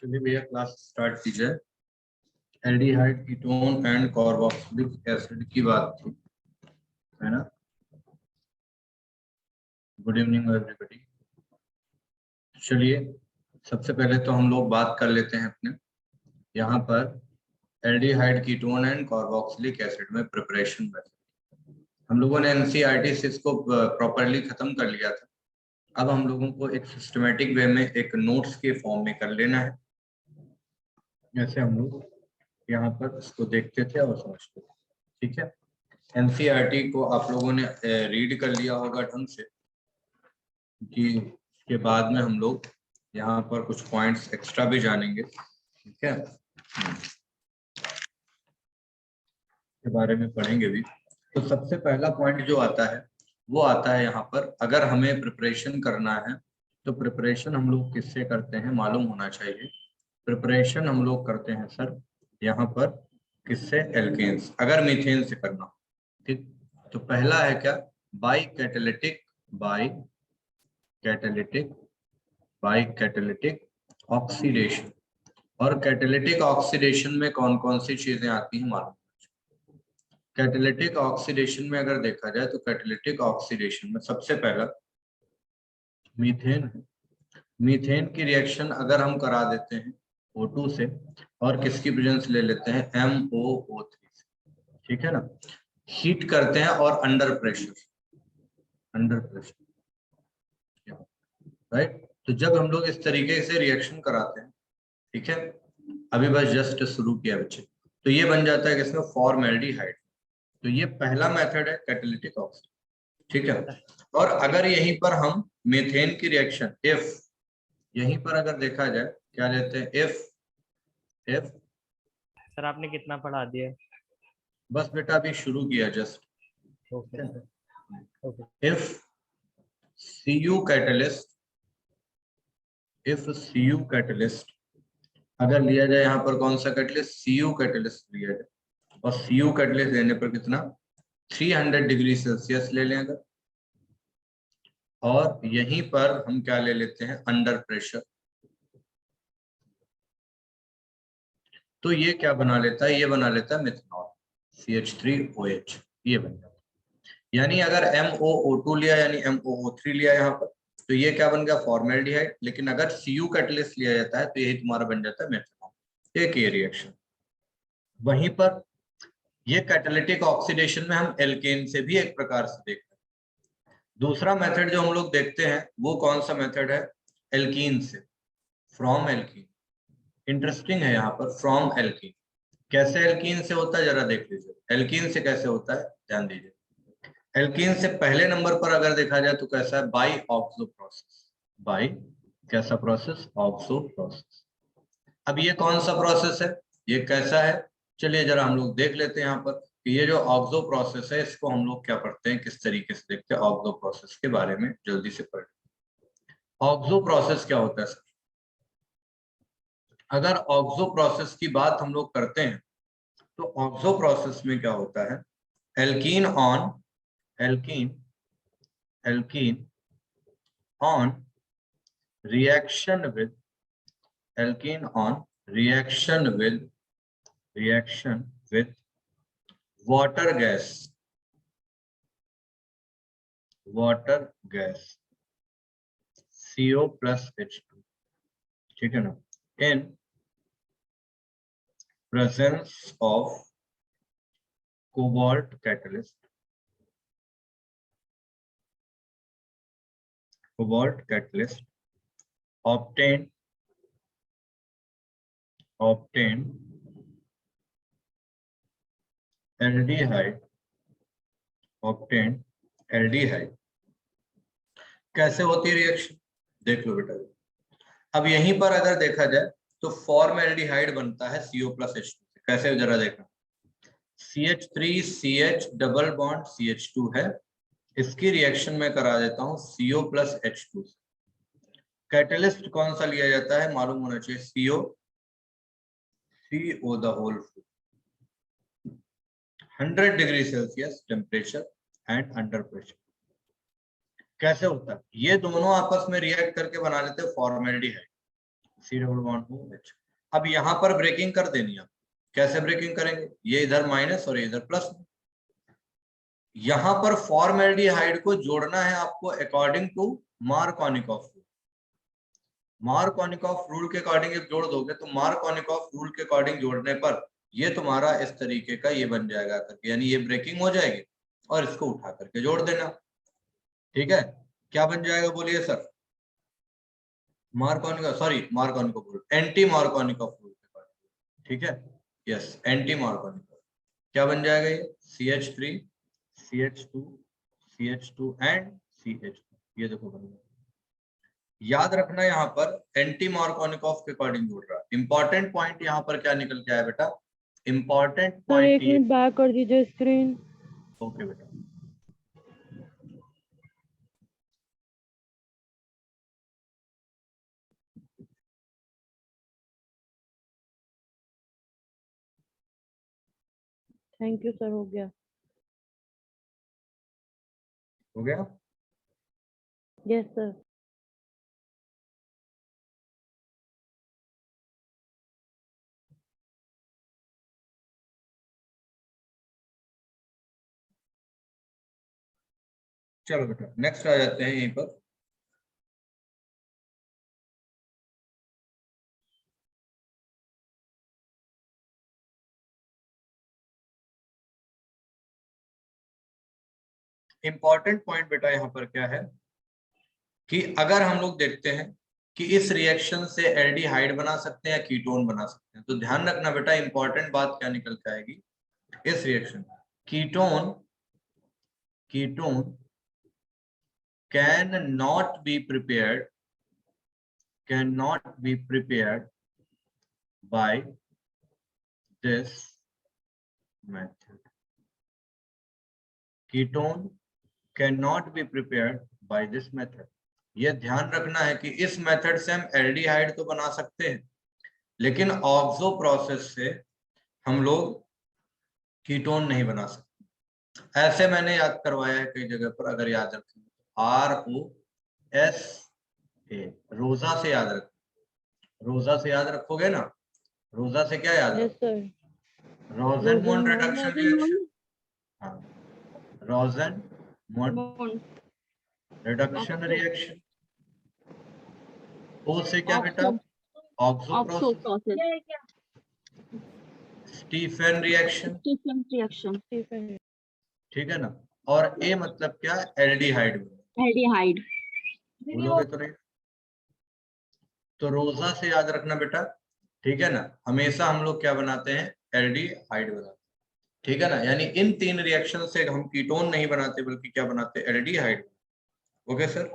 चलिए भैया class start कीजिए। Aldehyde ketone and carboxylic acid की बात थी, है ना। Good evening everybody. चलिए सबसे पहले तो हम लोग बात कर लेते हैं अपने यहाँ पर aldehyde ketone and carboxylic acid में प्रिपरेशन मेथड। हम लोगों ने एनसीईआरटी से इसको प्रॉपरली खत्म कर लिया था। अब हम लोगों को एक सिस्टमेटिक वे में एक नोट्स के फॉर्म में कर लेना है, जैसे हम लोग यहाँ पर इसको देखते थे और समझते थे। ठीक है, एनसीईआरटी को आप लोगों ने रीड कर लिया होगा ढंग से, कि उसके बाद में हम लोग यहाँ पर कुछ पॉइंट्स एक्स्ट्रा भी जानेंगे। ठीक है, के बारे में पढ़ेंगे भी। तो सबसे पहला पॉइंट जो आता है वो आता है यहाँ पर, अगर हमें प्रिपरेशन करना है तो प्रिपरेशन हम लोग किससे करते हैं मालूम होना चाहिए। प्रिपरेशन हम लोग करते हैं सर यहाँ पर किससे, एल्केन्स। अगर मीथेन से करना, ठीक, तो पहला है क्या, बाई कैटेलिटिक ऑक्सीडेशन। और कैटेलिटिक ऑक्सीडेशन में कौन कौन सी चीजें आती हैं मालूम। कैटेलिटिक ऑक्सीडेशन में अगर देखा जाए तो कैटेलिटिक ऑक्सीडेशन में सबसे पहला मीथेन है। मीथेन की रिएक्शन अगर हम करा देते हैं O2 से और किसकी प्रेजेंस ले लेते हैं, MOO3 से, ठीक है ना, हीट करते हैं और अंडर प्रेशर, राइट। तो जब हम लोग इस तरीके से रिएक्शन कराते हैं, ठीक है, अभी बस जस्ट शुरू किया बच्चे, तो ये बन जाता है किसमें, फॉर्मेल्डिहाइड। तो ये पहला मेथड है कैटेलिटिक ऑक्सीडेशन, ठीक है। और अगर यहीं पर हम मीथेन की रिएक्शन इफ, यहीं पर अगर देखा जाए क्या लेते हैं, इफ सर आपने कितना पढ़ा दिया? बस बेटा अभी शुरू किया जस्ट। इफ Cu कैटलिस्ट अगर लिया जाए, यहाँ पर कौन सा कैटलिस्ट, Cu कैटलिस्ट लिया जाए, और Cu कैटलिस्ट लेने पर कितना, 300 डिग्री सेल्सियस ले लें अगर, और यहीं पर हम क्या ले लेते हैं, अंडर प्रेशर, तो ये क्या बना लेता है, ये बना लेता है मिथनॉल CH3OH, ये बन जाता है। यानी अगर MOO2 लिया यानी MOO3 लिया यहाँ पर, तो ये क्या बन गया, फॉर्मेल्डिहाइड। लेकिन अगर Cu कैटलिस्ट लिया जाता है तो यही तुम्हारा बन जाता है मेथनॉल। एक ये रिएक्शन। वहीं पर ये कैटालिटिक ऑक्सीडेशन में हम एल्केन से भी एक प्रकार से देखते हैं। दूसरा मेथड जो हम लोग देखते हैं वो कौन सा मेथड है, एल्कीन से, फ्रॉम एल्कीन। इंटरेस्टिंग है यहाँ पर, फ्रॉम एल्कीन। कैसे एल्कीन से होता है जरा देख लीजिए, एल्कीन से कैसे होता है ध्यान दीजिए। एल्कीन से पहले नंबर पर अगर देखा जाए तो कैसा है, बाई ऑक्सो प्रोसेस। बाई कैसा प्रोसेस, ऑक्सो प्रोसेस। अब ये कौन सा प्रोसेस है, ये कैसा है, चलिए जरा हम लोग देख लेते हैं यहाँ पर कि ये जो ऑक्सो प्रोसेस है इसको हम लोग क्या पढ़ते हैं, किस तरीके से देखते हैं। ऑक्सो प्रोसेस के बारे में जल्दी से पढ़, ऑक्सो प्रोसेस क्या होता है सर। अगर ऑक्सो प्रोसेस की बात हम लोग करते हैं तो ऑक्सो प्रोसेस में क्या होता है, alkene on reaction with water gas CO plus H2, ठीक है ना, in presence of cobalt catalyst obtained aldehyde। कैसे होती है रिएक्शन देख लो बेटा। अब यहीं पर अगर देखा जाए तो फॉर्मेल्डिहाइड बनता है CO plus H2। कैसे जरा देखना, CH3CH डबल बॉन्ड CH2 है, इसकी रिएक्शन में करा देता हूं CO plus H2 से। कैटलिस्ट कौन सा लिया जाता है मालूम होना चाहिए, CO the whole 100 degree Celsius temperature and under pressure. कैसे होता है, ये दोनों आपस में रिएक्ट करके बना लेते हैं formaldehyde. C double bond OH। अब यहाँ पर ब्रेकिंग कर देनी है। कैसे ब्रेकिंग करेंगे? ये इधर माइनस और ये इधर प्लस। यहां पर फॉर्मल्डिहाइड को जोड़ना है आपको according to Markovnikov rule. Markovnikov rule के अकॉर्डिंग जब जोड़ दोगे तो मार्कोनिकॉफ रूल के अकॉर्डिंग जोड़ने पर ये तुम्हारा इस तरीके का ये बन जाएगा करके, यानी ये ब्रेकिंग हो जाएगी और इसको उठा करके जोड़ देना। ठीक है, क्या बन जाएगा बोलिए sir? Markovnikov, sorry Markovnikov rule, anti Markovnikov rule के अकॉर्डिंग। ठीक है, यस, एंटी मार्कोनिकॉफ। क्या बन जाएगा ये? CH3 CH2 CH2 and CH2। ये देखो बन गया। याद रखना यहाँ पर एंटी मार्कोनिकॉफ के अकॉर्डिंग जोड़ रहा है। इंपॉर्टेंट पॉइंट यहाँ पर क्या निकल के आया बेटा? इंपॉर्टेंट सर पॉइंट एक मिनट बैक कर दीजिए स्क्रीन। ओके बेटा। थैंक यू सर, हो गया। हो गया? Yes sir. चलो बेटा नेक्स्ट आ जाते हैं यहीं पर। इंपॉर्टेंट पॉइंट बेटा यहाँ पर क्या है कि अगर हम लोग देखते हैं कि इस रिएक्शन से एल्डिहाइड बना सकते हैं या कीटोन बना सकते हैं, तो ध्यान रखना बेटा इंपॉर्टेंट बात क्या निकल के आएगी इस reaction. Ketone cannot be prepared by this method. Ketone cannot be prepared by this method. ये ध्यान रखना है कि इस मेथड से हम एल्डिहाइड तो बना सकते हैं, लेकिन ऑक्सो प्रोसेस से हम लोग कीटोन नहीं बना सकते। ऐसे मैंने याद करवाया है कई जगह पर, अगर याद रखें ROSA, रोजा से याद रखें। रोजा से याद रखोगे ना? रोजा से क्या याद यस रखो? सर। Rosenmund reduction reaction. हाँ, रोजेनमोंड रिडक्शन रिएक्शन। ओ से क्या बेटा? Oxo process. Stephen reaction. ठीक है ना? और ए मतलब क्या? एल्डिहाइड। एल्डिहाइड। बोलोगे तो नहीं। तो रोजा से याद रखना बेटा, ठीक है ना? हमेशा हम लोग क्या बनाते हैं? एल्डिहाइड बनाते हैं। ठीक है ना? यानी इन तीन रिएक्शन से हम कीटोन नहीं बनाते बल्कि क्या बनाते? एल्डिहाइड। Okay sir?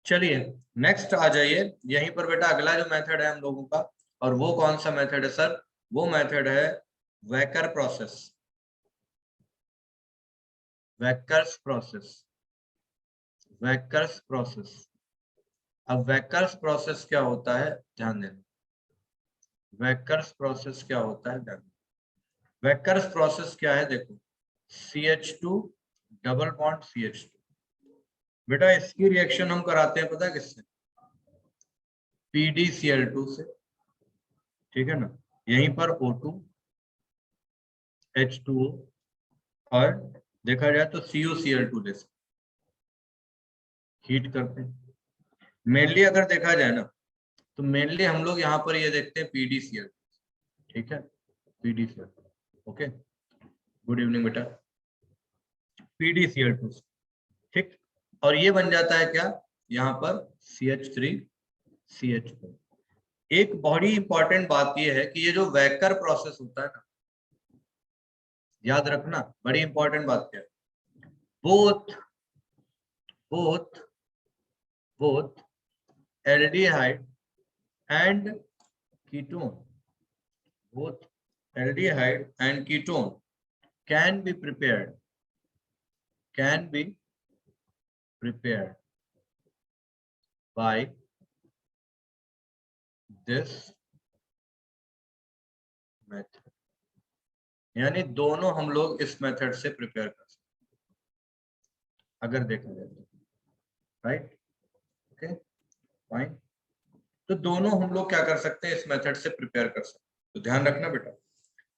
चलिए नेक्स्ट आ जाइए यहीं पर बेटा। अगला जो मेथड है हम लोगों का, और वो कौन सा मेथड है सर? वो मेथड है वेकर प्रोसेस। वेकर्स प्रोसेस। वेकर्स प्रोसेस। अब वेकर्स प्रोसेस क्या होता है ध्यान देना। वेकर्स प्रोसेस क्या होता है ध्यान। वेकर्स प्रोसेस क्या है देखो, CH2 डबल बॉन्ड CH2। बेटा इसकी रिएक्शन हम कराते हैं पता है किससे? PdCl2 से। ठीक है ना? यहीं पर O2 H2O, और देखा जाए तो CuCl2 जैसे हीट करते हैं। मेनली अगर देखा जाए ना तो मेनली हम लोग यहाँ पर ये देखते हैं PdCl। ठीक है, PdCl। ओके, गुड इवनिंग बेटा। PdCl2, ठीक। और ये बन जाता है क्या यहाँ पर? CH3CH4। एक बड़ी इंपॉर्टेंट बात ये है कि ये जो वेकर प्रोसेस होता है ना, याद रखना बड़ी इंपॉर्टेंट बात क्या है, both aldehyde and ketone, both aldehyde and ketone can be prepared by this method। यानी दोनों हम लोग इस मेथड से प्रिपेयर कर सकते अगर देखा जाए तो, राइट। Okay fine. तो दोनों हम लोग क्या कर सकते हैं, इस मेथड से प्रिपेयर कर सकते हैं। तो ध्यान रखना बेटा,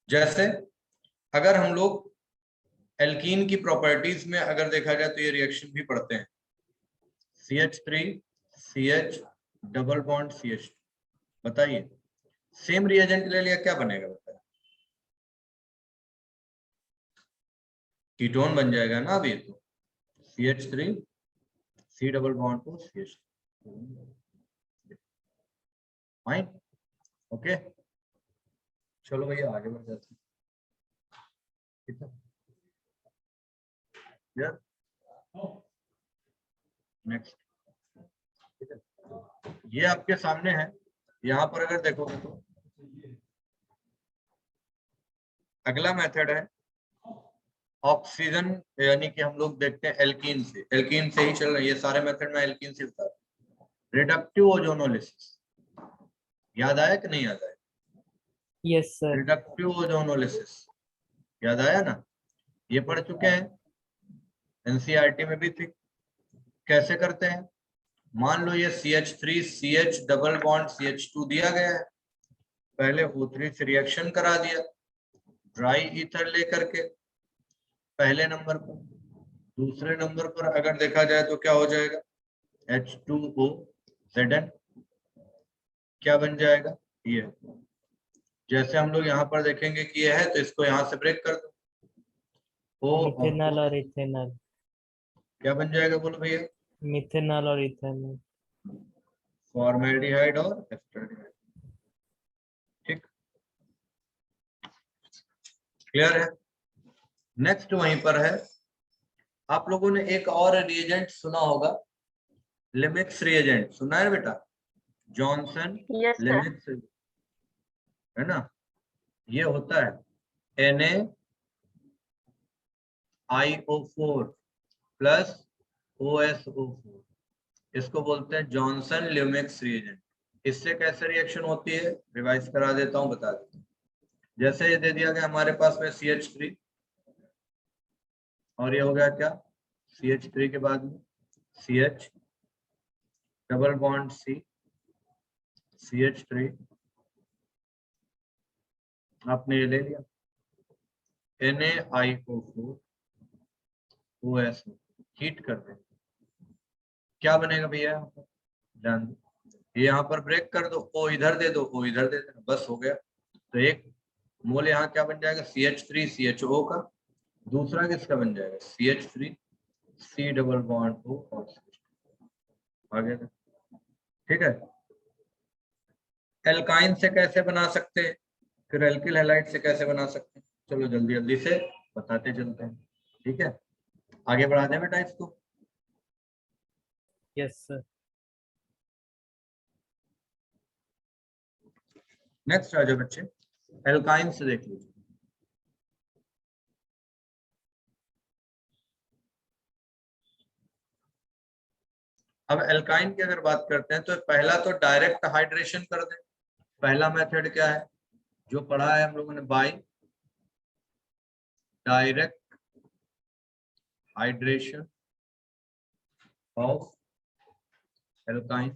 जैसे अगर हम लोग एल्कीन की प्रॉपर्टीज में अगर देखा जाए तो ये रिएक्शन भी पढ़ते हैं, CH3 CH double bond CH2। बताइए सेम रिएजेंट ले लिया क्या बनेगा, बताइए। कीटोन बन जाएगा ना। अब ये तो CH3 C double bond to CH2 fine. Okay चलो भैया आगे बढ़ जाते हैं। ठीक है यार, नेक्स्ट। ठीक है, ये आपके सामने है। यहाँ पर अगर देखोगे तो अगला मेथड है ऑक्सीजन, यानी कि हम लोग देखते हैं एल्कीन से, एल्कीन से ही चल रहा है ये सारे मेथड में, एल्कीन से बता। रिडक्टिव ओजोनोलिसिस याद आया कि नहीं याद आया? Yes sir. रिडक्टिव ओजोनोलिसिस याद आया ना, ये पढ़ चुके हैं, एनसीईआरटी में भी थी। कैसे करते हैं, मान लो ये CH3 CH double bond CH2 दिया गया है, पहले O3 से रिएक्शन करा दिया ड्राई ईथर लेकर के पहले नंबर पर। दूसरे नंबर पर अगर देखा जाए तो क्या हो जाएगा, H2O Zn क्या बन जाएगा, ये जैसे हम लोग यहाँ पर देखेंगे कि ये है तो इसको यहाँ से ब्रेक कर दो, O और मिथेनॉल O और इथेनॉल। क्या बन जाएगा बोलो भैया, मिथेनॉल और इथेनॉल। फॉर्मेल्डिहाइड और एस्टरडिहाइड। ठीक क्लियर है। नेक्स्ट वहीं पर है, आप लोगों ने एक और रिएजेंट सुना होगा, लिमिक्स रिएजेंट सुना है बेटा, जॉनसन लिमिक्स है ना। ये होता है NaIO4 प्लस OSO4, इसको बोलते हैं जॉनसन लिमिक्स रिएजेंट। इससे कैसे रिएक्शन होती है रिवाइज करा देता हूं, बता देता हूं। जैसे ये दे दिया गया हमारे पास में CH3 और ये हो गया क्या, CH3 के बाद में CH double bond C CH3 आपने ये ले लिया, NaIO4 OSO हीट कर दे, क्या बनेगा भैया यहाँ पर, ध्यान दो, ये यहाँ पर ब्रेक कर दो, O इधर दे दो, O इधर दे देना, बस हो गया। तो एक मोल यहाँ क्या बन जाएगा CH3 CHO का, दूसरा किसका बन जाएगा CH3 C double bond O और आगे का। ठीक है, एल्काइन से कैसे बना सकते हैं, फिर एल्किल हैलाइड से कैसे बना सकते हैं, चलो जल्दी जल्दी से बताते चलते हैं। ठीक है आगे बढ़ा दें बेटा इसको। Yes sir. नेक्स्ट आ जाओ बच्चे, एल्काइन से देख लीजिए। अब एल्काइन की अगर बात करते हैं तो पहला तो डायरेक्ट हाइड्रेशन कर दें, पहला मेथड क्या है जो पढ़ा है हम लोगों ने, by direct hydration of alkyne.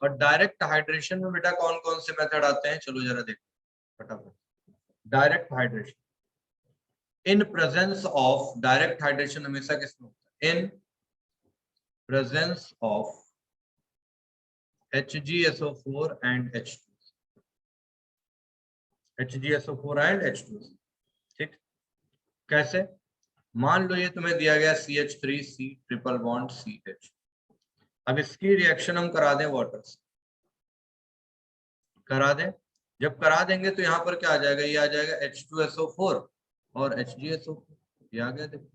और डायरेक्ट हाइड्रेशन में बेटा कौन कौन से मेथड आते हैं, चलो जरा देखो फटाफट। Direct hydration in presence of, direct hydration हमेशा किसमें होता है, in presence of HgSO4 and H2, HgSO4 and H2। ठीक कैसे, मान लो ये तुम्हें दिया गया CH3C ट्रिपल बॉन्ड CH, अब इसकी रिएक्शन हम करा दें वाटर से, करा दें, जब करा देंगे तो यहाँ पर क्या आ जाएगा, ये आ जाएगा H2SO4 और HgSO4, ये आ गया। देखो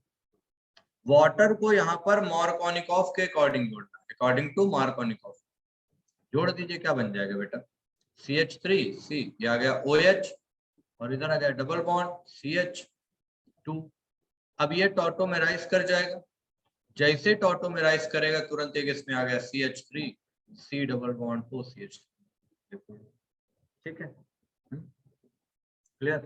वाटर को यहाँ पर मार्कोनिकॉफ के अकॉर्डिंग जोड़ना, अकॉर्डिंग टू मार्कोनिकॉफ जोड़ दीजिए, क्या बन जाएगा बेटा CH3C, ये आ गया OH और इधर आ गया डबल बॉन्ड CH2। अब ये टॉटोमेराइज कर जाएगा, जैसे टॉटोमेराइज करेगा तुरंत एक इसमें आ गया CH3C डबल बॉन्ड तो CH3। ठीक है क्लियर।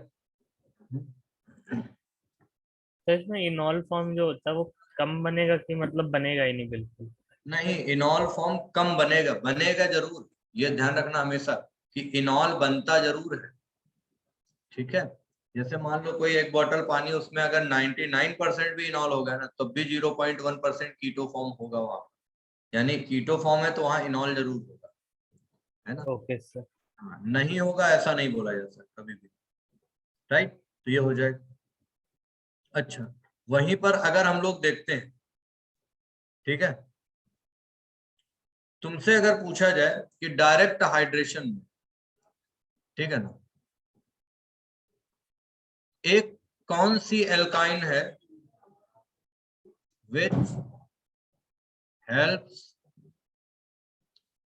तो इसमें इनॉल फॉर्म जो होता है वो कम बनेगा कि मतलब बनेगा ही नहीं बिल्कुल? नहीं, इनॉल फॉर्म कम बनेगा, बनेगा जरूर, ये ध्यान रखना हमेशा कि इनॉल बनता जरूर है। ठीक है, जैसे मान लो कोई एक बोतल पानी, उसमें अगर 99% भी इनॉल हो गया ना, तब भी 0.1% कीटो फॉर्म होगा वहां, यानी कीटो फॉर्म है तो वहां इनॉल जरूर होगा, है ना। Okay sir. हाँ, नहीं होगा ऐसा नहीं बोला जा सकता कभी भी, राइट। तो ये हो जाएगा। अच्छा, वहीं पर अगर हम लोग देखते हैं, ठीक है, तुमसे अगर पूछा जाए कि डायरेक्ट हाइड्रेशन में, ठीक है ना, एक कौन सी एल्काइन है which helps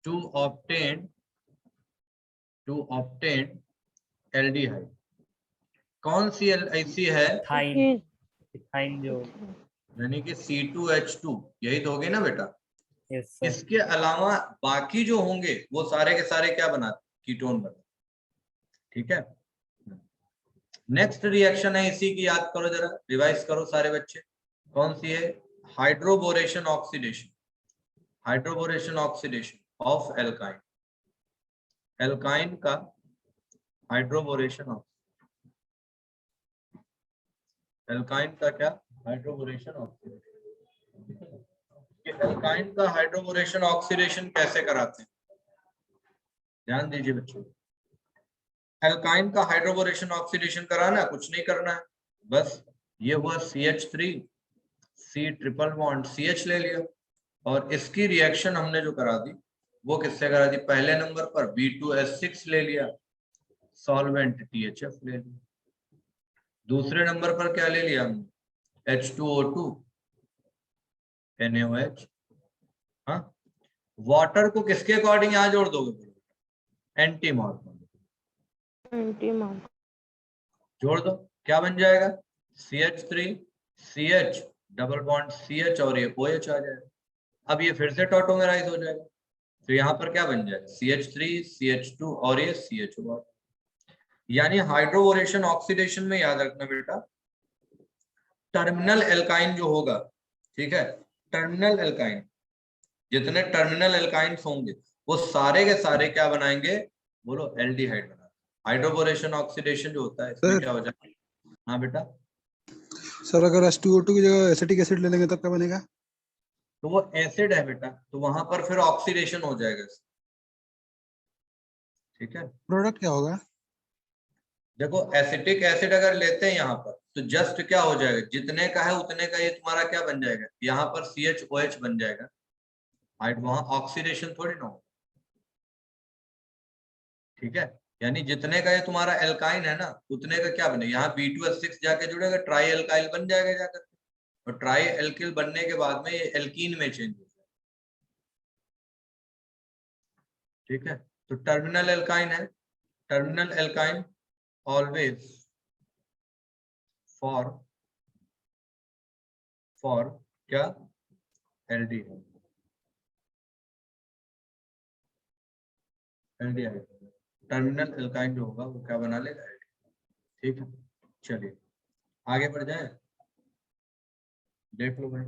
to obtain aldehyde, कौन सी ऐसी है, इथाइन। इथेन। इथाइन जो। यानी कि C2H2, यही तो होगी ना बेटा। Yes sir. इसके अलावा बाकी जो होंगे वो सारे के सारे क्या बनाते, कीटोन बनाते। ठीक है, नेक्स्ट रिएक्शन है इसी की, याद करो जरा, रिवाइज करो सारे बच्चे, कौन सी है, hydroboration oxidation, hydroboration oxidation of alkyne, alkyne का हाइड्रोबोरेशन, एल्काइन का क्या, हाइड्रोबोरेशन ऑक्सीडेशन। एल्काइन का हाइड्रोबोरेशन ऑक्सीडेशन कैसे कराते हैं, ध्यान दीजिए बच्चों। एल्काइन का हाइड्रोबोरेशन ऑक्सीडेशन कराना, कुछ नहीं करना है, बस ये हुआ CH3 C triple bond CH ले लिया, और इसकी रिएक्शन हमने जो करा दी वो किससे करा दी, पहले नंबर पर B2S6 ले लिया, सॉल्वेंट THF ले लिया, दूसरे नंबर पर क्या ले लिया हमने, H2O2 NaOH। हाँ, वाटर को किसके अकॉर्डिंग यहाँ जोड़ दोगे, एंटी मॉर्फन एंटी मार्क। जोड़ दो, क्या बन जाएगा, CH3 CH double bond CH और ये OH आ जाएगा। अब ये फिर से टॉटोमेराइज हो जाएगा, तो यहाँ पर क्या बन जाएगा, CH3 CH2 और ये CH हुआ। यानी हाइड्रोबोरेशन ऑक्सीडेशन में याद रखना बेटा, टर्मिनल एल्काइन जो होगा, ठीक है, टर्मिनल एल्काइन, जितने टर्मिनल एल्काइंस होंगे वो सारे के सारे क्या बनाएंगे, बोलो, एल्डिहाइड बनाएंगे। हाइड्रोबोरेशन ऑक्सीडेशन जो होता है इसमें सर। क्या हो जाता है, हाँ बेटा, सर अगर H2O2 की जगह एसिटिक एसिड ले लेंगे तब क्या बनेगा? तो वो एसिड है बेटा, तो वहां पर फिर ऑक्सीडेशन हो जाएगा, ठीक है। प्रोडक्ट क्या होगा? देखो, एसिटिक एसिड अगर लेते हैं यहाँ पर, तो जस्ट क्या हो जाएगा, जितने का है उतने का ये तुम्हारा क्या बन जाएगा, यहाँ पर CHOH बन जाएगा, वहां ऑक्सीडेशन थोड़ी ना हो, ठीक है। यानी जितने का ये तुम्हारा एल्काइन है ना, उतने का क्या बनेगा, यहाँ B2S6 जाके जुड़ेगा, ट्राई एल्काइल बन जाएगा जाकर, और ट्राई एल्किल बनने के बाद में ये एल्कीन में चेंज हो जाएगा, ठीक है। तो टर्मिनल एल्काइन है, टर्मिनल एल्काइन ऑलवेज फॉर क्या, एल्डिहाइड, एल्डिहाइड, टर्मिनल एल्काइन जो होगा वो क्या बना लेगा, एल्डिहाइड। ठीक है, चलिए आगे बढ़ जाए, देख लो भाई।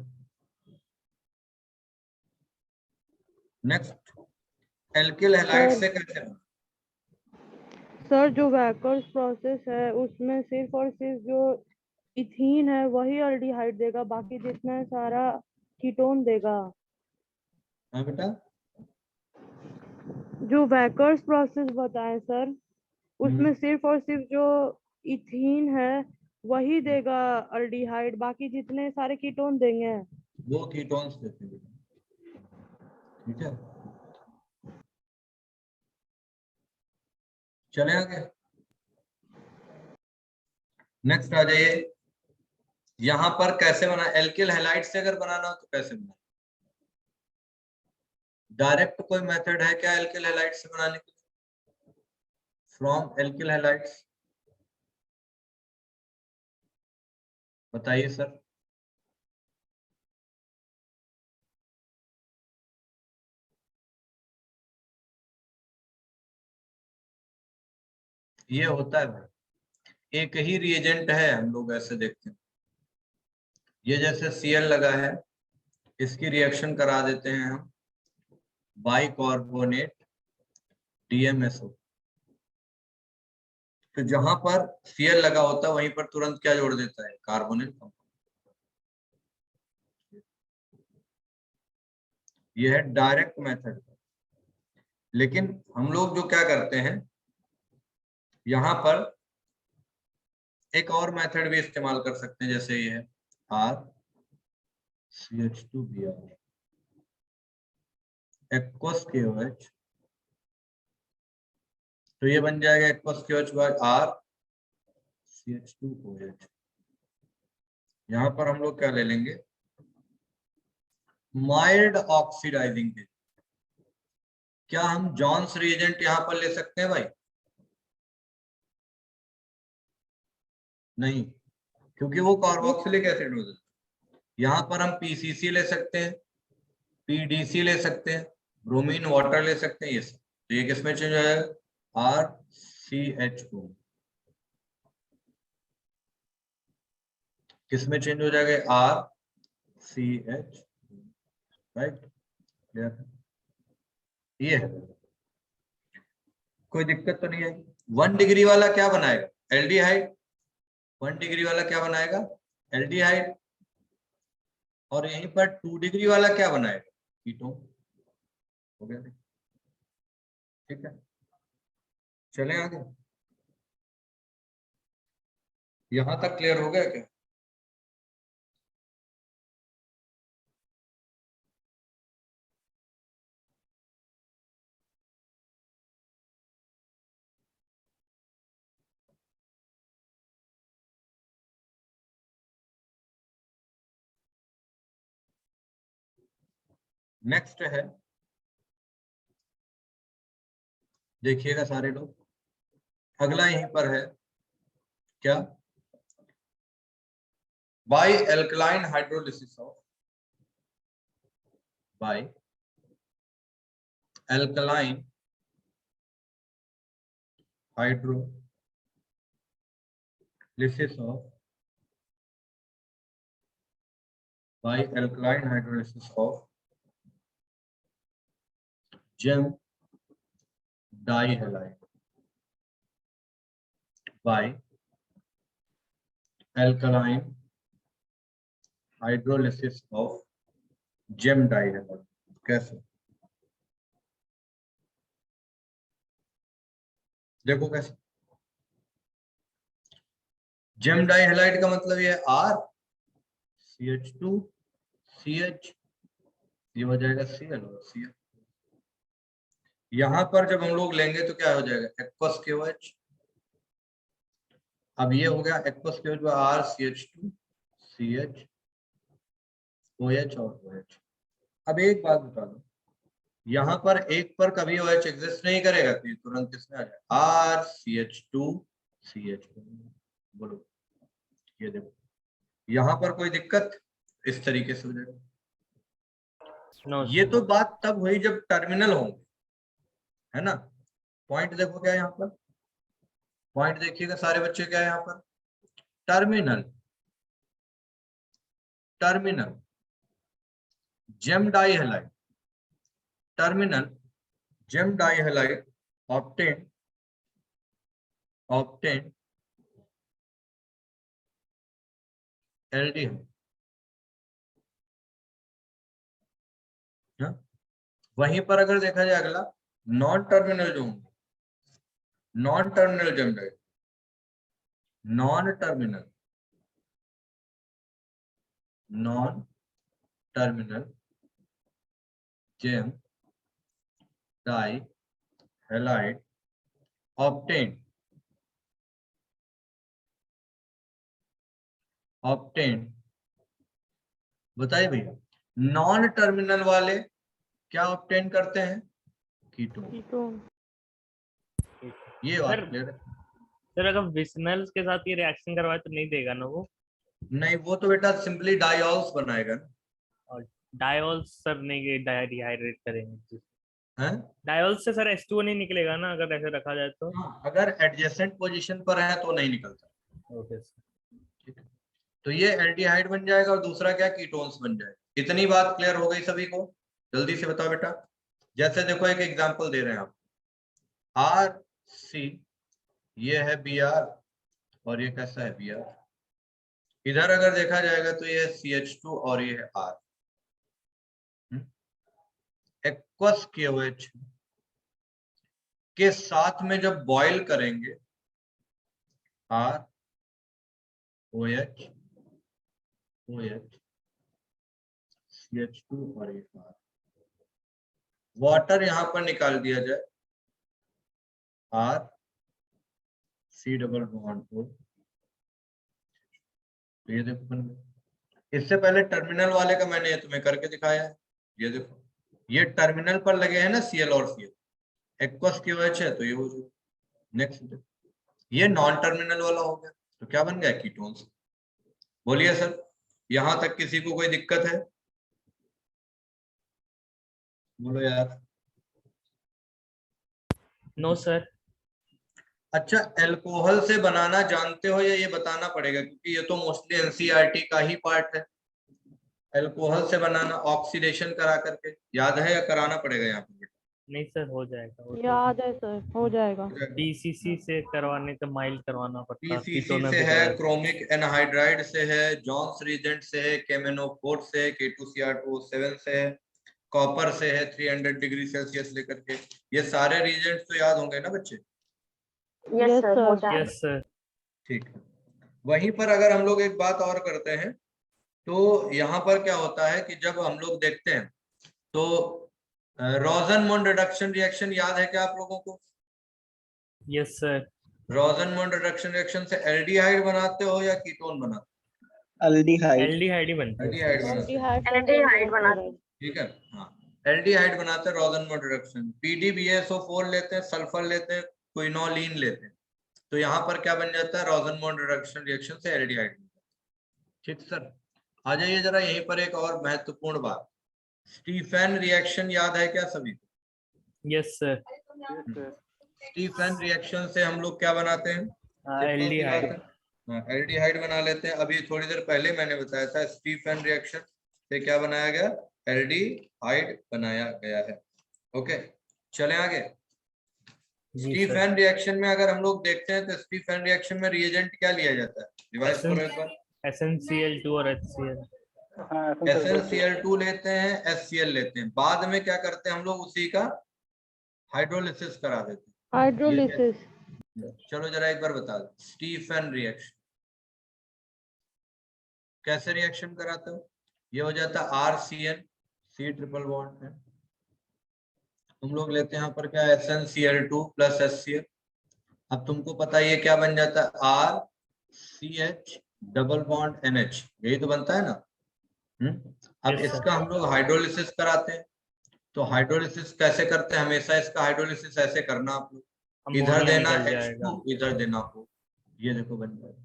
नेक्स्ट, एल्किल हैलाइड से कैसे बना, सर जो वैकर्स प्रोसेस है उसमें सिर्फ और सिर्फ जो इथीन है वही अल्डिहाइड देगा, बाकी जितना सारा कीटोन देगा। हाँ बेटा, जो वैकर्स प्रोसेस बताएं सर, उसमें सिर्फ और सिर्फ जो इथीन है वही देगा अल्डिहाइड, बाकी जितने सारे कीटोन देंगे। वो कीटोन्स देते हैं, ठीक है। चले आगे, नेक्स्ट आ जाइए, यहां पर कैसे बना, एल्किल हैलाइड से अगर बनाना हो तो कैसे बना, डायरेक्ट कोई मेथड है क्या एल्किल हैलाइड से बनाने के, फ्रॉम एल्किल हैलाइड्स, बताइए सर। ये होता है भाई, एक ही रिएजेंट है, हम लोग ऐसे देखते हैं, ये जैसे Cl लगा है, इसकी रिएक्शन करा देते हैं हम बाइकार्बोनेट DMSO। तो जहां पर Cl लगा होता है वहीं पर तुरंत क्या जोड़ देता है, कार्बोनिल कंपाउंड। यह है डायरेक्ट मेथड। लेकिन हम लोग जो क्या करते हैं, यहां पर एक और मेथड भी इस्तेमाल कर सकते हैं, जैसे ये है RCH2Br एक्वस KOH। तो ये बन जाएगा एक्वस KOH बाय RCH2OH। यहां पर हम लोग क्या ले लेंगे, माइल्ड ऑक्सीडाइजिंग एजेंट। क्या हम जॉन्स रिएजेंट यहां पर ले सकते हैं भाई? नहीं, क्योंकि वो कार्बोक्सिलिक एसिड हो जाता है। यहां पर हम PCC ले सकते हैं, PDC ले सकते हैं, ब्रोमीन वाटर ले सकते हैं, ये सब। तो ये किसमें चेंज हो जाएगा, RCHO। किसमें चेंज हो जाएगा, RCH। Right, clear? ये है, कोई दिक्कत तो नहीं है। 1 डिग्री वाला क्या बनाएगा, एल्डिहाइड। 1 डिग्री वाला क्या बनाएगा, एल्डिहाइड। और यहीं पर 2 डिग्री वाला क्या बनाएगा, कीटोन। हो गया, ठीक है। चलें आगे, यहां तक क्लियर हो गया क्या? नेक्स्ट है, देखिएगा सारे लोग, अगला यहीं पर है क्या, by alkaline hydrolysis of, by alkaline hydrolysis of, by alkaline hydrolysis of gem dihalide by alkaline hydrolysis of gem dihaloide। कैसे, देखो कैसे। जेम डाइहैलाइड का मतलब ये RCH2CH, ये हो जाएगा Cl और Cl। यहां पर जब हम लोग लेंगे तो क्या हो जाएगा, एक्वस KOH। अब ये हो गया aqueous KOH by RCH2CH OH और OH। अब एक बात बता दो, यहाँ पर एक पर कभी OH एग्जिस्ट नहीं करेगा, तो ये तुरंत किसमें आ जाएगा, RCH2CH। बोलो, ये देखो, यहाँ पर कोई दिक्कत, इस तरीके से हो जाएगा। No, ये sir. तो बात तब हुई जब टर्मिनल होंगे, है ना। पॉइंट देखो क्या है यहाँ पर, पॉइंट देखिएगा सारे बच्चे, क्या है यहाँ पर, terminal, terminal gem dihalide, terminal gem dihalide obtain aldehyde. वहीं पर अगर देखा जाए अगला, नॉन टर्मिनल जो होंगे, non terminal gem dihalide, non terminal gem dihalide obtain बताइए भैया, नॉन टर्मिनल वाले क्या ऑब्टेन करते हैं, कीटोन। कीटोन। ये बात सर, क्लियर है? सर अगर बिस्मल के साथ ये रिएक्शन करवाए तो नहीं देगा ना वो? नहीं, वो तो बेटा सिंपली डाइऑल्स बनाएगा ना। और डायोल सर नहीं डिहाइड्रेट करेंगे, हैं? डायोल से सर H2O नहीं निकलेगा ना अगर ऐसे रखा जाए तो? हाँ, अगर एडजेसेंट पोजीशन पर है तो नहीं निकलता। Okay sir. ठीक है, तो ये एल्डिहाइड बन जाएगा और दूसरा क्या, कीटोन्स बन जाएगा। इतनी बात क्लियर हो गई सभी को? जल्दी से बताओ बेटा। जैसे देखो एक एग्जांपल दे रहे हैं आप, आर सी, ये है बी आर और ये कैसा है बी आर। इधर अगर देखा जाएगा तो ये CH2 और ये है आर। एक्वस KOH के साथ में जब बॉईल करेंगे आर OH OH CH2 और ये आर, वाटर यहां पर निकाल दिया जाए R C double bond O, तो ये देखो बन गया। इससे पहले टर्मिनल वाले का मैंने तुम्हें करके दिखाया है, ये देखो ये टर्मिनल पर लगे हैं ना Cl और Cl, एक्वस KOH है तो ये हो जाए। नेक्स्ट ये नॉन टर्मिनल वाला हो गया, तो क्या बन गया कीटोन्स। बोलिए सर, यहां तक किसी को कोई दिक्कत है? बोलो यार। No sir. अच्छा, अल्कोहल से बनाना जानते हो या ये बताना पड़ेगा, क्योंकि ये तो मोस्टली एनसीईआरटी का ही पार्ट है। अल्कोहल से बनाना ऑक्सीडेशन करा करके, याद है या कराना पड़ेगा यहाँ पे? नहीं सर, हो जाएगा वो तो। याद है सर, हो जाएगा। पीसीसी से करवाने तो माइल करवाना पड़ता, पीसीसी कीटोन से भी है, कराया। क्रोमिक एनहाइड्राइड से है, जॉन्स रीजेंट से है, केमेनोफोर से है, K2Cr2O7 से है, कॉपर से है 300 डिग्री सेल्सियस लेकर के। ये सारे रीजेंट तो याद होंगे ना बच्चे? Yes sir. Yes sir. ठीक है। वहीं पर अगर हम लोग एक बात और करते हैं तो यहाँ पर क्या होता है कि जब हम लोग देखते हैं तो रोजनमोंड रिडक्शन रिएक्शन याद है क्या आप लोगों को? Yes sir. Rosenmund reduction reaction से एल्डिहाइड बनाते हो या कीटोन बनाते एल्डिहाइड ही बनता है एल्डिहाइड सर। बनाते एल्डिहाइड बनाते। ठीक है, हाँ एल्डिहाइड बनाते हैं रोजनमोंड रिडक्शन। PDBSO4 लेते हैं, सल्फर लेते हैं, क्विनोलिन लेते हैं, तो यहाँ पर क्या बन जाता है रोजनमोंड रिडक्शन रिएक्शन से एल्डिहाइड। ठीक सर। आ जाइए जरा यहीं पर एक और महत्वपूर्ण बात, स्टीफेन रिएक्शन याद है क्या सभी को? Yes sir. स्टीफेन रिएक्शन से हम लोग क्या बनाते हैं? सिंपल सी बात एल्डिहाइड। है, एल्डिहाइड बना लेते हैं। अभी थोड़ी देर पहले मैंने बताया था स्टीफेन रिएक्शन से क्या बनाया गया? एल्डिहाइड बनाया गया है। ओके, चले आगे। स्टीफेन रिएक्शन में अगर हम लोग देखते हैं तो स्टीफेन रिएक्शन में रिएजेंट क्या लिया जाता है? रिवाइज करो एक बार। SnCl2 और HCl। SnCl2 लेते हैं, HCl लेते हैं, बाद में क्या करते हैं हम लोग? उसी का हाइड्रोलिसिस करा देते हैं। हाइड्रोलिसिस। चलो जरा एक बार बता दो, स्टीफेन रिएक्शन कैसे रिएक्शन कराते हो? ये हो जाता है RCN, C ट्रिपल बॉन्ड है, हम लोग लेते हैं यहाँ पर क्या? SnCl2 plus HCl। अब तुमको पता है ये क्या बन जाता है? RCH डबल बॉन्ड NH, यही तो बनता है ना। अब Yes, sir. इसका हम लोग हाइड्रोलिसिस कराते हैं, तो हाइड्रोलिसिस कैसे करते हैं? हमेशा इसका हाइड्रोलिसिस ऐसे करना आप लोग, इधर अमोनिया देना निकल H2, जाएगा। इधर देना O, ये देखो बन जाएगा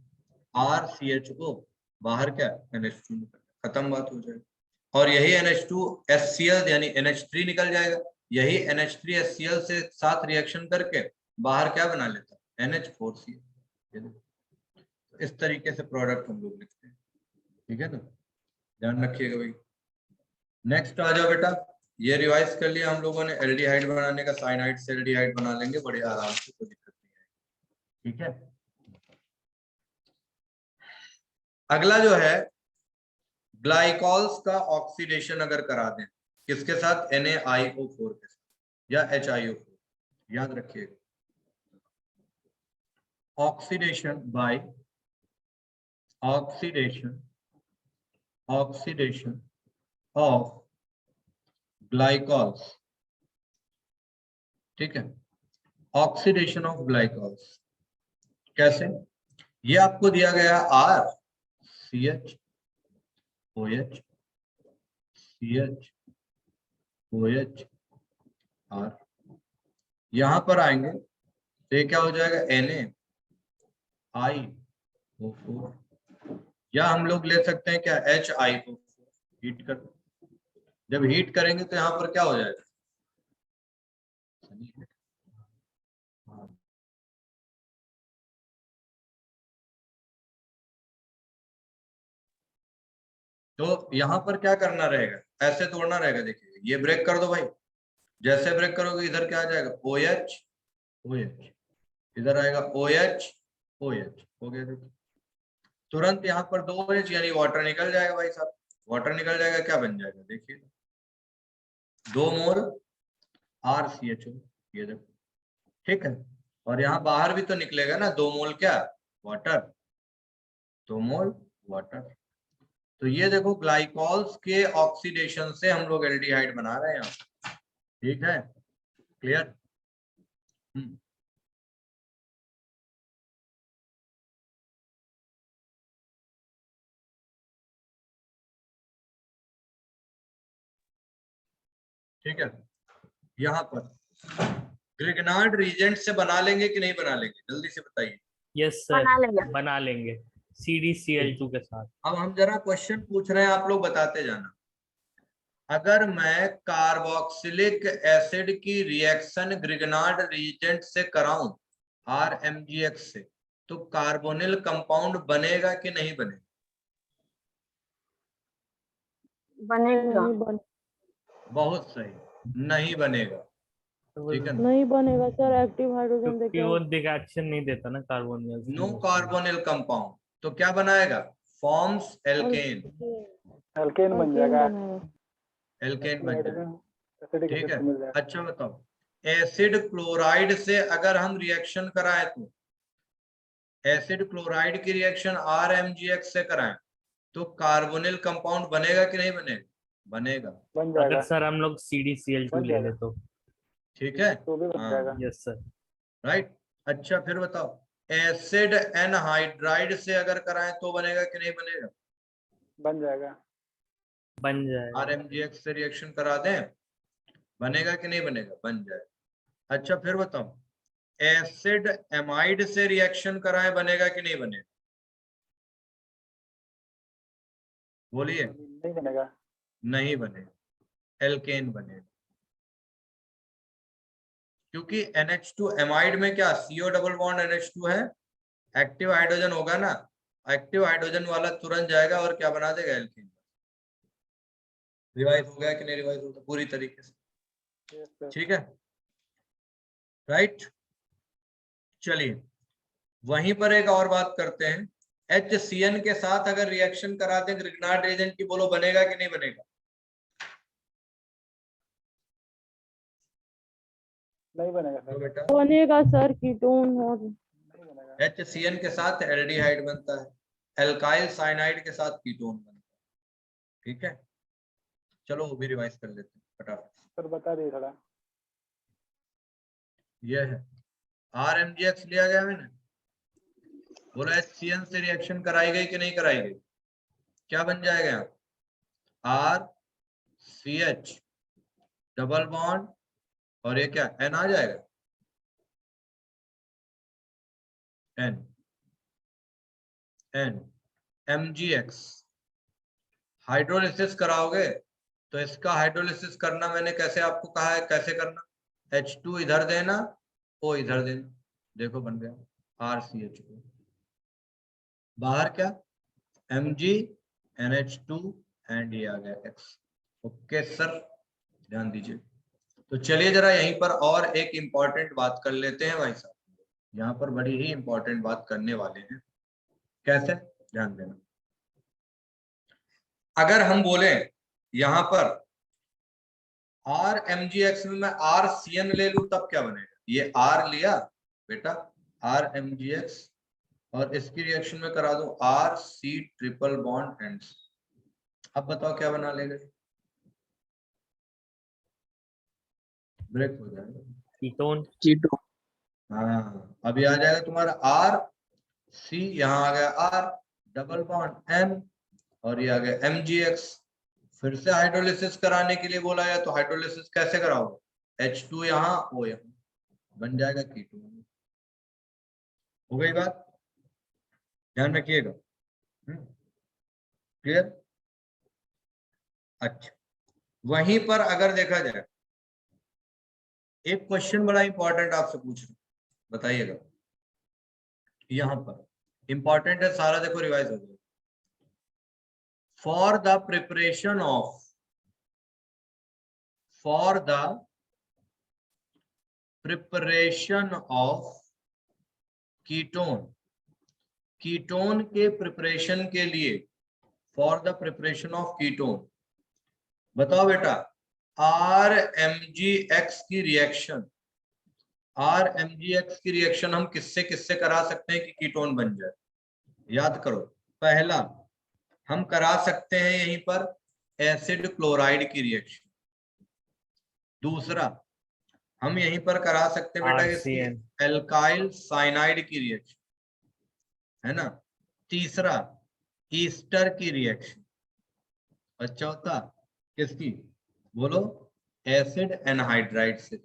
RCHO, बाहर क्या? NH2 निकल, खत्म बात हो जाएगी। और यही NH2 HCl यानी NH3 निकल जाएगा, यही NH3 HCl से साथ रिएक्शन करके बाहर क्या बना लेता है? NH4Cl। ये देखो, इस तरीके से प्रोडक्ट हम लोग लिखते हैं, ठीक है ना, ध्यान रखिएगा भाई। नेक्स्ट आ जाओ बेटा, ये रिवाइज कर लिया हम लोगों ने, एल्डिहाइड बनाने का, साइनाइड से एल्डिहाइड बना लेंगे बड़े आराम से, कोई दिक्कत नहीं आएगी, ठीक है। अगला जो है ग्लाइकॉल्स का ऑक्सीडेशन अगर करा दें, किसके साथ? NaIO4 के साथ या HiO4, याद रखिएगा। Oxidation by oxidation of glycols, ठीक है, ऑक्सीडेशन ऑफ ग्लाइकॉल्स कैसे? ये आपको दिया गया RCH OH CH OH R, यहां पर आएंगे तो ये क्या हो जाएगा? NaIO4, या हम लोग ले सकते हैं क्या? HiO4। हीट कर, जब हीट करेंगे तो यहाँ पर क्या हो जाएगा? तो यहाँ पर क्या करना रहेगा, ऐसे तोड़ना रहेगा। देखिए ये ब्रेक कर दो भाई, जैसे ब्रेक करोगे इधर क्या आ जाएगा, OH OH, इधर आएगा OH OH, हो गया। देखिए तुरंत यहाँ पर 2H यानी वाटर निकल जाएगा भाई साहब, वाटर निकल जाएगा, क्या बन जाएगा देखिए 2 मोल RCHO, ये देखो ठीक है। और यहाँ बाहर भी तो निकलेगा ना 2 मोल क्या, वाटर, 2 मोल वाटर। तो ये देखो ग्लाइकॉल्स के ऑक्सीडेशन से हम लोग एल्डिहाइड बना रहे हैं यहाँ, ठीक है, क्लियर। ठीक है, यहाँ पर ग्रिग्नार्ड रीजेंट से बना लेंगे कि नहीं बना लेंगे, जल्दी से बताइए। यस सर, बना लेंगे CdCl2 के साथ। अब हम जरा क्वेश्चन पूछ रहे हैं, आप लोग बताते जाना। अगर मैं कार्बोक्सिलिक एसिड की रिएक्शन ग्रिग्नार्ड रीजेंट से कराऊं RMgX से, तो कार्बोनिल कंपाउंड बनेगा कि नहीं बनेगा? बनेगा। नहीं बन बहुत सही, नहीं बनेगा, ठीक है। नहीं बनेगा सर, एक्टिव हाइड्रोजन क्योंकि देके वो रिएक्शन नहीं देता ना कार्बोनिल। नो कार्बोनिल कंपाउंड, तो क्या बनाएगा, फॉर्म्स एल्केन, एल्केन बन जाएगा, एल्केन बन जाएगा, एसिडिक ठीक एसिड है। से मिल जाएगा। अच्छा बताओ, एसिड क्लोराइड से अगर हम रिएक्शन कराएं तो, एसिड क्लोराइड की रिएक्शन RMgX से कराएं तो कार्बोनिल कंपाउंड बनेगा कि नहीं बनेगा? बनेगा, बन अगर जाएगा, सर हम लोग CdCl2 बन ले जाएगा। ले तो। ठीक है, तो भी बन हाँ जाएगा। Yes sir. राइट। अच्छा फिर बताओ, एसिड एनहाइड्राइड से अगर कराएं तो बनेगा कि नहीं बनेगा? बन जाएगा, बन जाएगा। RMgX से रिएक्शन करा दें, बनेगा कि नहीं बनेगा? बन जाएगा। अच्छा फिर बताओ, एसिड एमाइड से रिएक्शन कराएं, बनेगा कि नहीं बनेगा? बोलिए। नहीं बनेगा। नहीं बनेगा, एल्केन बनेगा, क्योंकि NH2 एमाइड में क्या CO डबल बॉन्ड NH2 है, एक्टिव हाइड्रोजन होगा ना, एक्टिव हाइड्रोजन वाला तुरंत जाएगा और क्या बना देगा, एल्केन। रिवाइज हो गया कि नहीं रिवाइज होगा पूरी तरीके से, Yes, sir. ठीक है, राइट। चलिए वहीं पर एक और बात करते हैं, HCN के साथ अगर रिएक्शन करा दें ग्रिग्नार्ड रिएजेंट की, बोलो बनेगा कि नहीं बनेगा? नहीं बनेगा तो सर, बेटा बनेगा सर, कीटोन और नहीं बनेगा। HCN के साथ एल्डिहाइड बनता है, एल्काइल साइनाइड के साथ कीटोन बनता है, ठीक है। चलो वो भी रिवाइज कर लेते हैं फटाफट। सर बता दिए थोड़ा। ये है RMgX लिया गया मैंने, बोला HCN से रिएक्शन कराई गई कि नहीं कराई गई, क्या बन जाएगा यहाँ, RCH डबल बॉन्ड और ये क्या N आ जाएगा, N N MgX। हाइड्रोलिसिस कराओगे तो इसका हाइड्रोलिसिस करना मैंने कैसे आपको कहा है, कैसे करना, H2 इधर देना, O इधर देना, देखो बन गया RCH2, बाहर क्या MgNH2 एंड ये आ गया X। ओके सर, ध्यान दीजिए। तो चलिए जरा यहीं पर और एक इंपॉर्टेंट बात कर लेते हैं भाई साहब, यहाँ पर बड़ी ही इंपॉर्टेंट बात करने वाले हैं, कैसे, ध्यान देना। अगर हम बोले यहां पर RMgX में मैं RCN ले लूं तब क्या बनेगा, ये R लिया बेटा RMgX और इसकी रिएक्शन में करा दूं RC ट्रिपल बॉन्ड एंड, अब बताओ क्या बना लेगा, ब्रेक हो जाएगा, कीटोन। हाँ अभी आ जाएगा तुम्हारा RC, यहाँ आ गया R डबल बॉन्ड M और ये आ गया MgX। फिर से हाइड्रोलिसिस कराने के लिए बोला गया, तो हाइड्रोलिसिस कैसे कराओगे, H2 यहाँ O यहाँ, बन जाएगा कीटोन। हो गई बात, ध्यान रखिएगा, क्लियर। अच्छा वहीं पर अगर देखा जाए, एक क्वेश्चन बड़ा इंपॉर्टेंट आपसे पूछ रहा हूं, बताइएगा, यहां पर इंपॉर्टेंट है सारा, देखो रिवाइज हो जाएगा। for the preparation of ketone के प्रिपरेशन के लिए, for the preparation of ketone. बताओ बेटा, RMgX की रिएक्शन हम किससे किससे करा सकते हैं कि कीटोन बन जाए? याद करो, पहला हम करा सकते हैं यहीं पर एसिड क्लोराइड की रिएक्शन। दूसरा हम यहीं पर करा सकते हैं बेटा इसकी RCN एल्काइल साइनाइड की रिएक्शन, है ना। तीसरा ईस्टर की रिएक्शन। अच्छा होता किसकी? बोलो, एसिड एनहाइड्राइड से।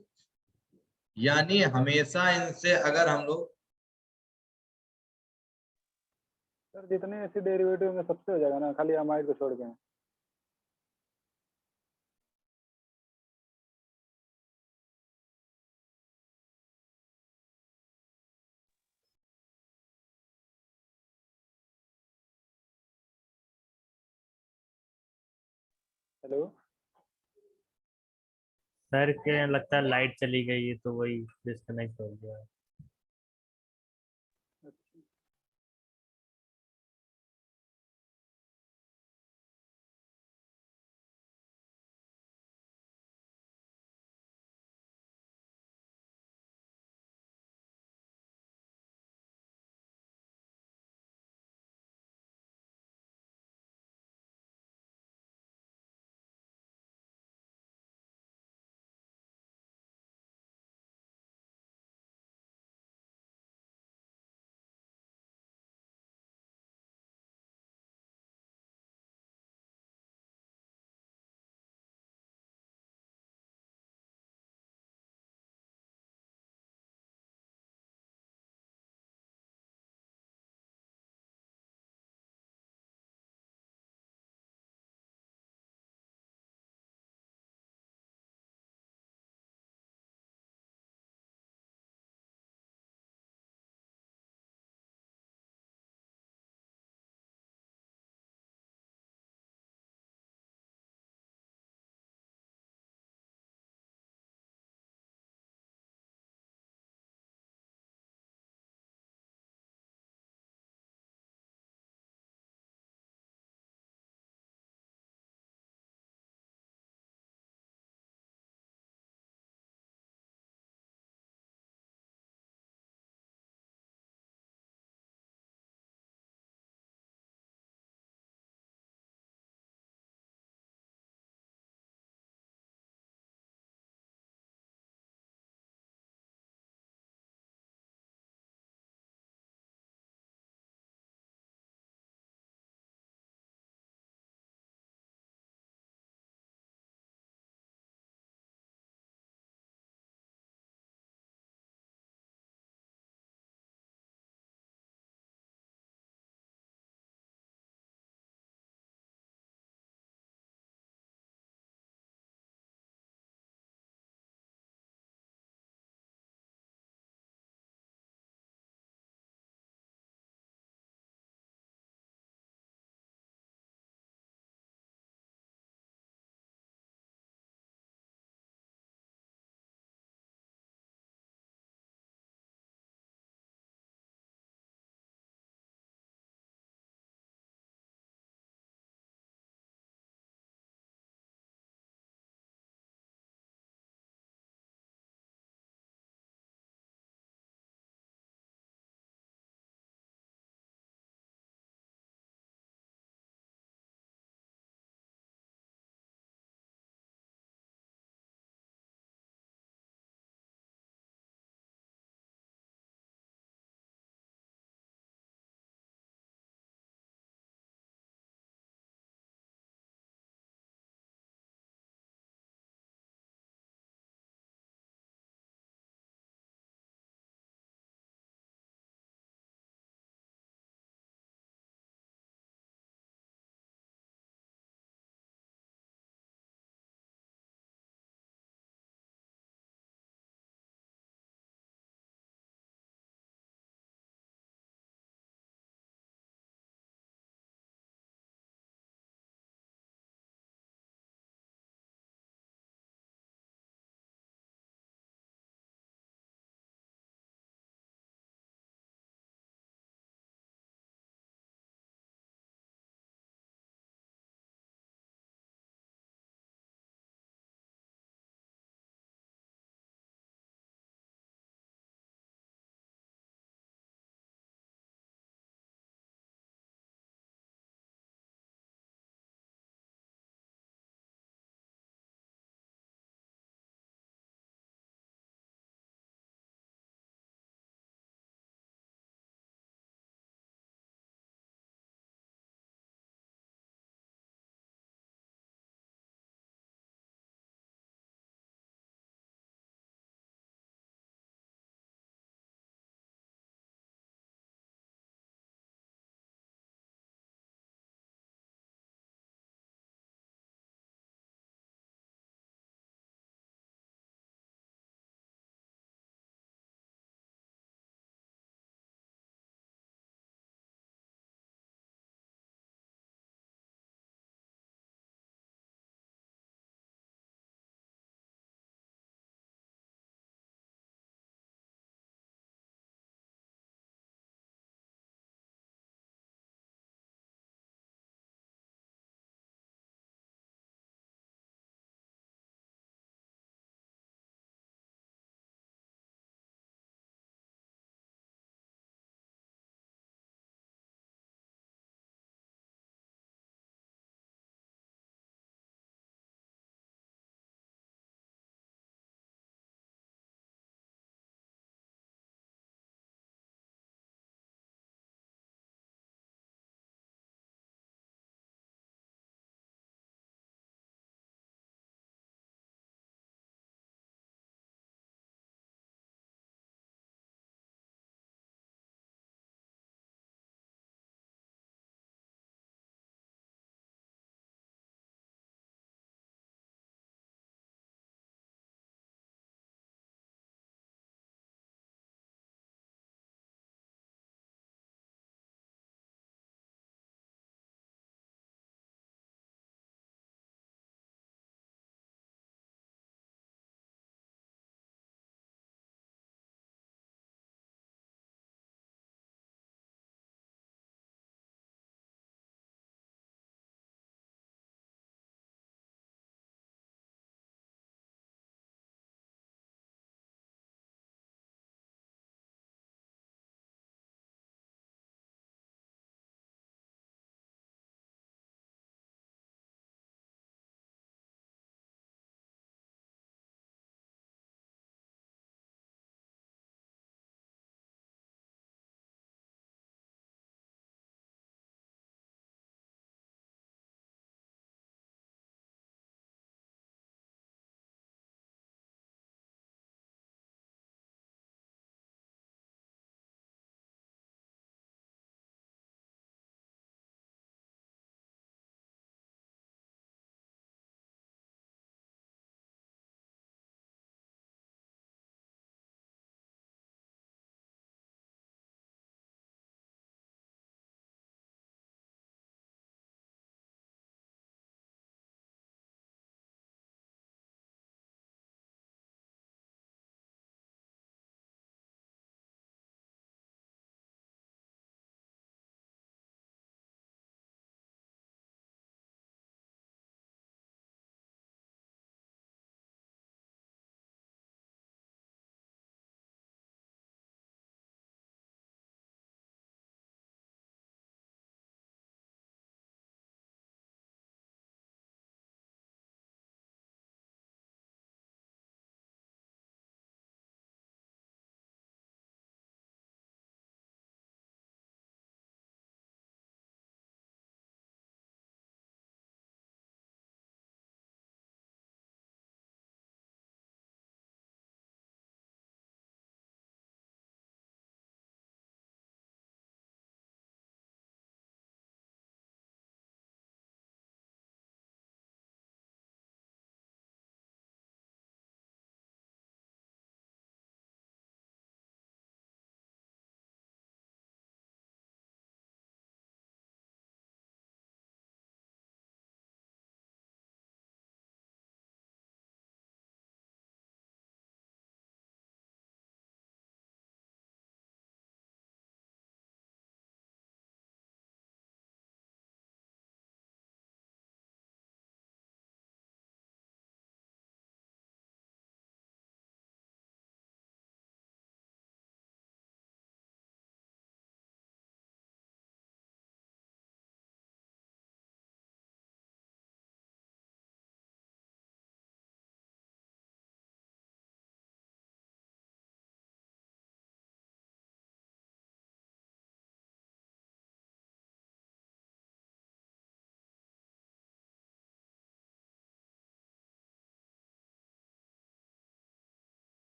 यानी हमेशा इनसे अगर हम लोग सर जितने एसिड डेरिवेटिव होंगे सबसे हो जाएगा ना, खाली अमाइड को छोड़ के। हेलो सर के लगता है लाइट चली गई है तो वही डिस्कनेक्ट हो गया।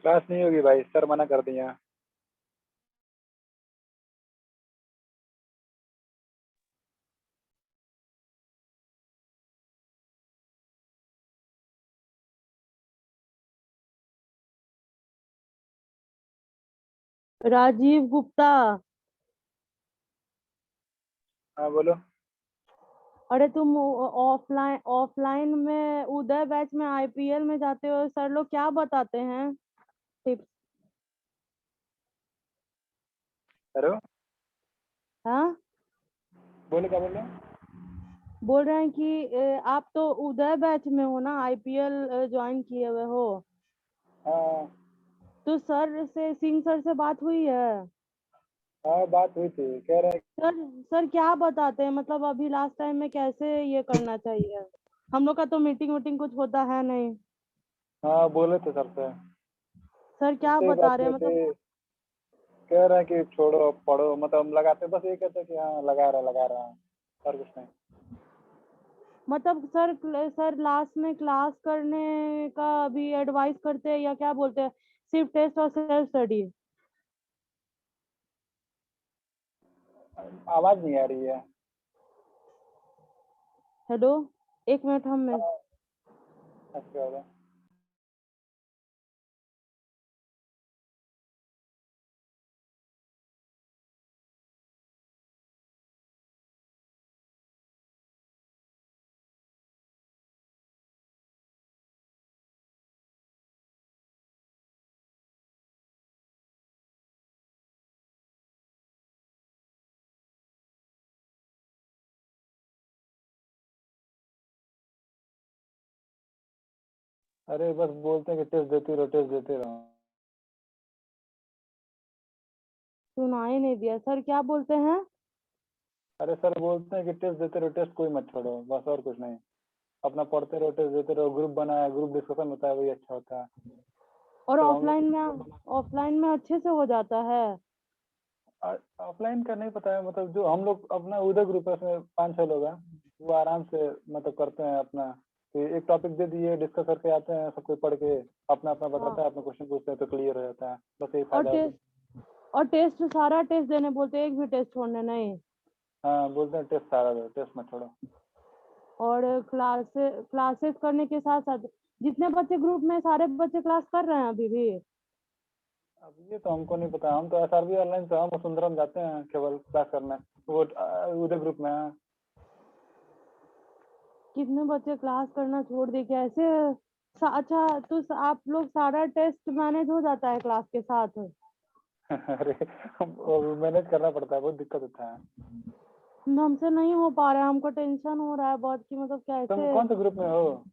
क्लास नहीं होगी भाई, सर मना कर दिया। राजीव गुप्ता, हाँ बोलो। अरे तुम ऑफलाइन में उदय बैच में आईपीएल में जाते हो, सर लोग क्या बताते हैं टिप्स? हेलो, हाँ, बोलो क्या बोल रहे हो? बोल रहे हैं कि आप तो उदय बैच में हो ना, आईपीएल ज्वाइन किए हुए हो, हाँ तो सर से, सिंह सर से बात हुई है? हाँ, बात हुई थी, कह रहे हैं। सर सर क्या बताते हैं, मतलब अभी लास्ट टाइम में कैसे ये करना चाहिए? हम लोग का तो मीटिंग वीटिंग कुछ होता है नहीं। हाँ बोले थे सर से, सर क्या उनसे ही बता बात रहे हुई हैं, थी। मतलब कह रहे हैं कि छोड़ो पढ़ो, मतलब हम लगाते बस ये कहते हैं कि हाँ लगा रहा है, और कुछ नहीं। सर लास्ट में क्लास करने का भी एडवाइस करते हैं या क्या बोलते हैं, सिर्फ टेस्ट और सेल्फ स्टडी? आवाज नहीं आ रही है। हेलो, एक मिनट, हम अच्छा होगा। अरे बस बोलते हैं कि टेस्ट देते रहो। सुनाई नहीं दिया, सर क्या बोलते हैं? अरे सर बोलते हैं कि टेस्ट देते रहो, टेस्ट कोई मत छोड़ो, बस और कुछ नहीं। अपना पढ़ते रहो, टेस्ट देते रहो, ग्रुप बनाया, ग्रुप डिस्कशन होता है, वही अच्छा होता है। और तो हम लोग ऑफलाइन में अच्छे से हो जाता है? ऑफलाइन का नहीं पता है, मतलब जो हम लोग अपना उधर ग्रुप है उसमें 5-6 लोग हैं, वो आराम से मतलब करते हैं अपना, कि एक टॉपिक दे दिए, डिस्कस करके आते हैं, सब कोई पढ़ के अपना अपना हाँ, बताता है, अपना क्वेश्चन पूछते हैं तो क्लियर हो जाता है, बस यही और फायदा होता है। टेस्ट सारा टेस्ट देने बोलते हैं, एक भी टेस्ट छोड़ने नहीं? हाँ बोलते हैं टेस्ट सारा दो, टेस्ट मत छोड़ो। और क्लासेस करने के साथ साथ जितने बच्चे ग्रुप में, सारे बच्चे क्लास कर रहे हैं अभी भी? अब ये तो हमको नहीं पता, हम तो SRB ऑनलाइन से हम वसुंधरा जाते हैं केवल क्लास करने, वो उधर ग्रुप में है। कितने बच्चे क्लास करना छोड़ दे के ऐसे? अच्छा, तो आप लोग सारा टेस्ट मैनेज हो जाता है क्लास के साथ? अरे मैनेज करना पड़ता है, बहुत दिक्कत होता है। हमसे नहीं हो पा रहा है, हमको टेंशन हो रहा है बहुत कि मतलब तुम कैसे। कौन से ग्रुप में हो?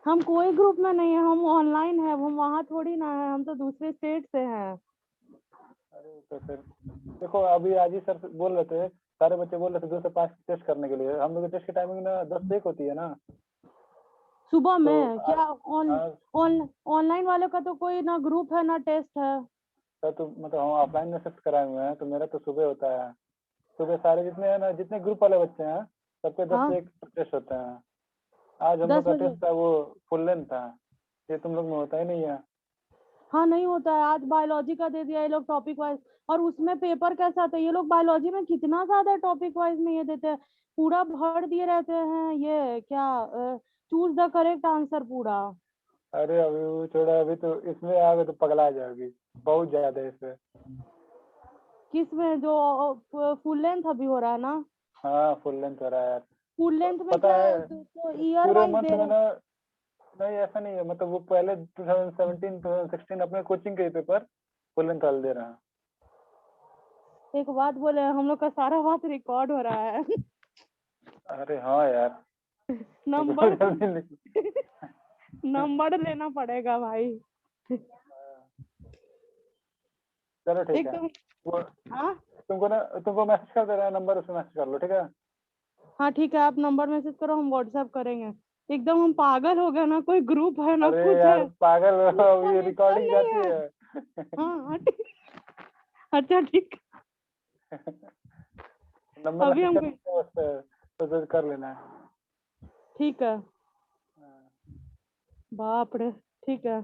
हम कोई ग्रुप में नहीं है, हम ऑनलाइन है, हम वहाँ थोड़ी ना है, हम तो दूसरे स्टेट से हैं। अरे तो फिर देखो, अभी आज ही सर बोल रहे थे, सारे बच्चे बोल रहे थे 2 से 5 टेस्ट करने के लिए, हम लोग की टेस्ट की टाइमिंग ना 10 से 1 होती है ना। सुबह तो में क्या? आज ऑनलाइन वालों का तो कोई ना ग्रुप है ना टेस्ट है। सर तो मतलब हम ऑफलाइन में शिफ्ट कराए हुए हैं, तो मेरा तो सुबह होता है। सुबह सारे जितने हैं ना, जितने ग्रुप वाले बच्चे हैं, सबके 10 हाँ, से 1 टेस्ट होते हैं। आज हम लोग 10 का बजे। टेस्ट था, वो फुल लेंथ था, ये तुम लोग में होता ही नहीं है। हाँ, नहीं होता है, आज बायोलॉजी का दे दिया ये लोग टॉपिक वाइज। और उसमें पेपर कैसा आता है, ये लोग बायोलॉजी में कितना ज्यादा टॉपिक वाइज में ये देते हैं, पूरा भर दिए रहते हैं, ये क्या, चूज द करेक्ट आंसर पूरा। अरे अभी वो छोड़ा, अभी तो इसमें आ गए तो पगला जाओगी, बहुत ज्यादा है इसमें। किस में, जो फुल लेंथ अभी हो रहा है ना? हाँ फुल लेंथ हो रहा है यार। फुल लेंथ में पता क्या है, है, तो ईयर पूरे वाइज मंथ दे में रहे ना, नहीं ऐसा नहीं है, मतलब वो पहले 2017 2016 अपने कोचिंग के ही पेपर फुल लेंथ वाले दे रहे हैं। हैं। एक बात बोले, हम लोग का सारा बात रिकॉर्ड हो रहा है। अरे हाँ यार, तो नंबर तो जल्दी नंबर लेना पड़ेगा भाई। चलो ठीक है। एकदम। वो हाँ, तुमको मैसेज कर दे रहा है नंबर, उसमें मैसेज कर लो, ठीक है। हाँ ठीक है, आप नंबर मैसेज करो, हम व्हाट्सएप करेंगे। एकदम हम पागल हो गए ना, कोई ग्रुप है ना अरे कुछ है, यार पागल हो, कुछ अब ये कनेक्शन रिकॉर्डिंग नहीं जाती है। है। हाँ हाँ, अच्छा ठीक। नंबर अभी मैसेज कर हमको, देते हैं उस पर, तो कर लेना है। ठीक है, हाँ। बाप रे, ठीक है।